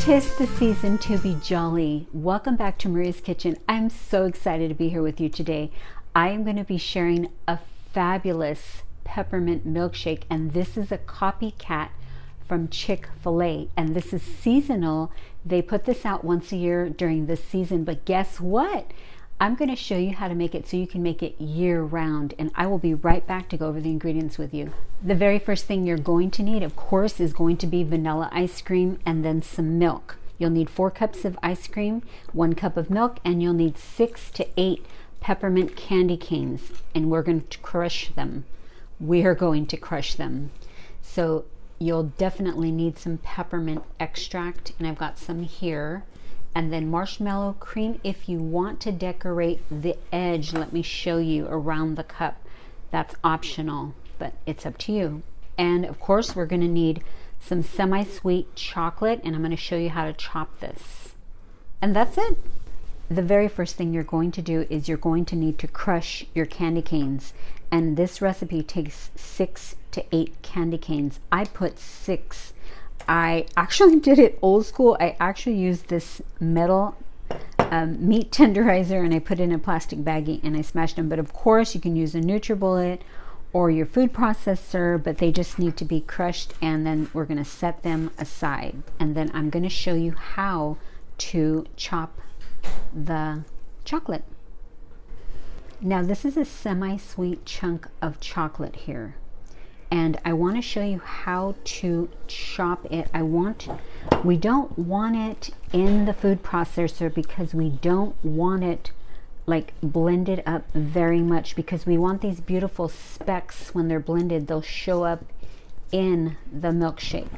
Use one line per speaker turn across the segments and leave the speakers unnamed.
'Tis the season to be jolly. Welcome back to Maria's Kitchen. I'm so excited to be here with you today. I am going to be sharing a fabulous peppermint milkshake, and this is a Copycat from Chick-fil-A, and this is seasonal. They put this out once a year during the season, but guess what? I'm going to show you how to make it so you can make it year-round, and I will be right back to go over the ingredients with you. The very first thing you're going to need, of course, is going to be vanilla ice cream and then some milk. You'll need 4 cups of ice cream, 1 cup of milk, and you'll need 6 to 8 peppermint candy canes, and we're going to crush them. We are going to crush them. So you'll definitely need some peppermint extract, and I've got some here. And then marshmallow cream if you want to decorate the edge. Let me show you around the cup. That's optional, but it's up to you. And of course, we're going to need some semi-sweet chocolate, and I'm going to show you how to chop this. And that's it. The very first thing you're going to do is you're going to need to crush your candy canes. And this recipe takes 6 to 8 candy canes. I put 6. I actually did it old school. I actually used this metal meat tenderizer, and I put it in a plastic baggie and I smashed them. But of course you can use a NutriBullet or your food processor, but they just need to be crushed, and then we're going to set them aside. And then I'm going to show you how to chop the chocolate. Now this is a semi-sweet chunk of chocolate here, and I want to show you how to chop it. We don't want it in the food processor because we don't want it like blended up very much, because we want these beautiful specks. When they're blended, they'll show up in the milkshake.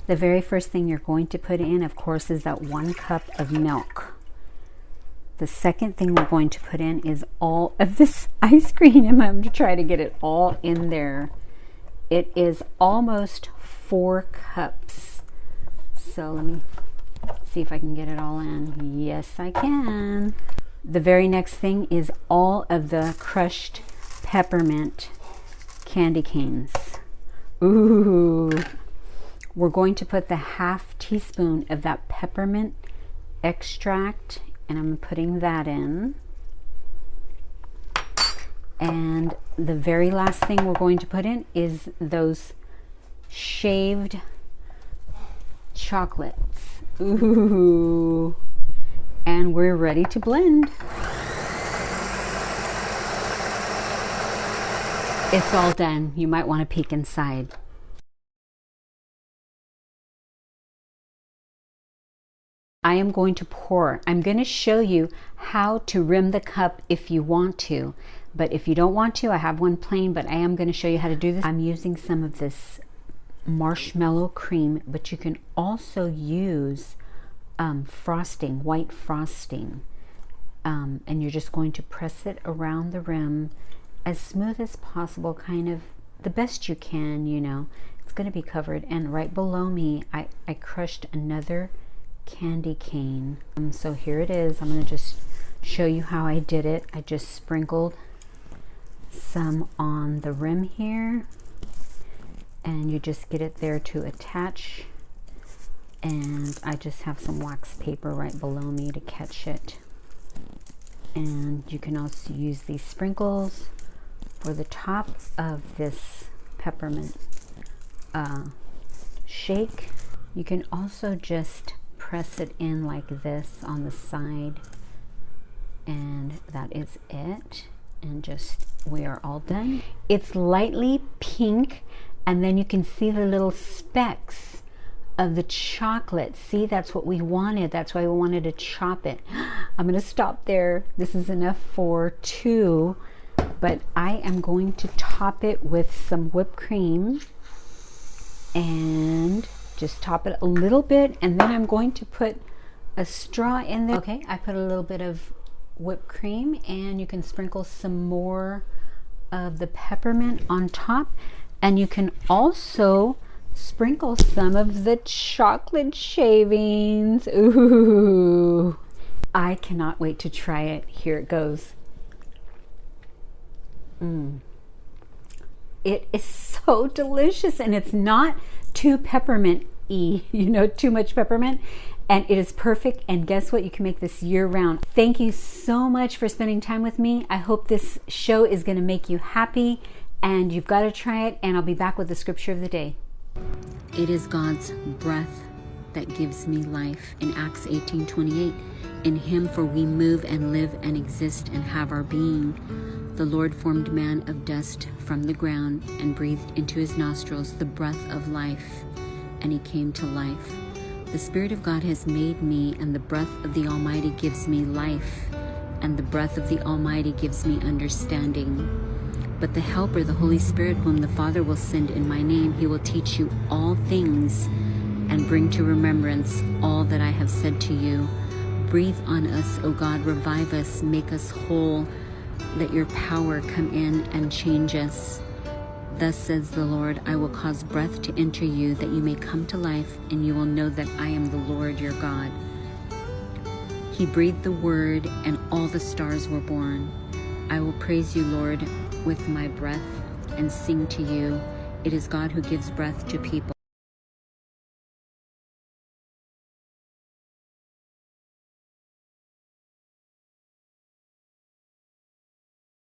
The very first thing you're going to put in, of course, is that 1 cup of milk. The second thing we're going to put in is all of this ice cream, and I'm going to try to get it all in there. It is almost 4 cups. So let me see if I can get it all in. Yes, I can. The very next thing is all of the crushed peppermint candy canes. Ooh. We're going to put the ½ teaspoon of that peppermint extract, and I'm putting that in. And the very last thing we're going to put in is those shaved chocolates. Ooh. And we're ready to blend. It's all done. You might want to peek inside. I am going to pour. I'm going to show you how to rim the cup if you want to, but if you don't want to, I have one plain, but I am going to show you how to do this. I'm using some of this marshmallow cream, but you can also use frosting, white frosting, and you're just going to press it around the rim as smooth as possible, kind of the best you can, you know. It's going to be covered. And right below me, I crushed another candy cane. So here it is. I'm going to just show you how I did it. I just sprinkled some on the rim here, and you just get it there to attach, and I just have some wax paper right below me to catch it. And you can also use these sprinkles for the top of this peppermint shake. You can also just press it in like this on the side, and that is it. And just, we are all done. It's lightly pink, and then you can see the little specks of the chocolate. See, that's what we wanted. That's why we wanted to chop it. I'm going to stop there. This is enough for 2, but I am going to top it with some whipped cream, and just top it a little bit, and then I'm going to put a straw in there. Okay, I put a little bit of whipped cream, and you can sprinkle some more of the peppermint on top, and you can also sprinkle some of the chocolate shavings. Ooh, I cannot wait to try it. Here it goes. It is so delicious, and it's not too peppermint-y, too much peppermint. And it is perfect. And guess what? You can make this year round. Thank you so much for spending time with me. I hope this show is going to make you happy, and you've got to try it. And I'll be back with the scripture of the day. It is God's breath that gives me life. In Acts 18:28, in him for we move and live and exist and have our being. The Lord formed man of dust from the ground and breathed into his nostrils the breath of life, and he came to life. The Spirit of God has made me, and the breath of the Almighty gives me life, and the breath of the Almighty gives me understanding. But the Helper, the Holy Spirit, whom the Father will send in my name, he will teach you all things and bring to remembrance all that I have said to you. Breathe on us, O God, revive us, make us whole. Let your power come in and change us. Thus says the Lord, I will cause breath to enter you, that you may come to life, and you will know that I am the Lord your God. He breathed the word, and all the stars were born. I will praise you, Lord, with my breath, and sing to you. It is God who gives breath to people.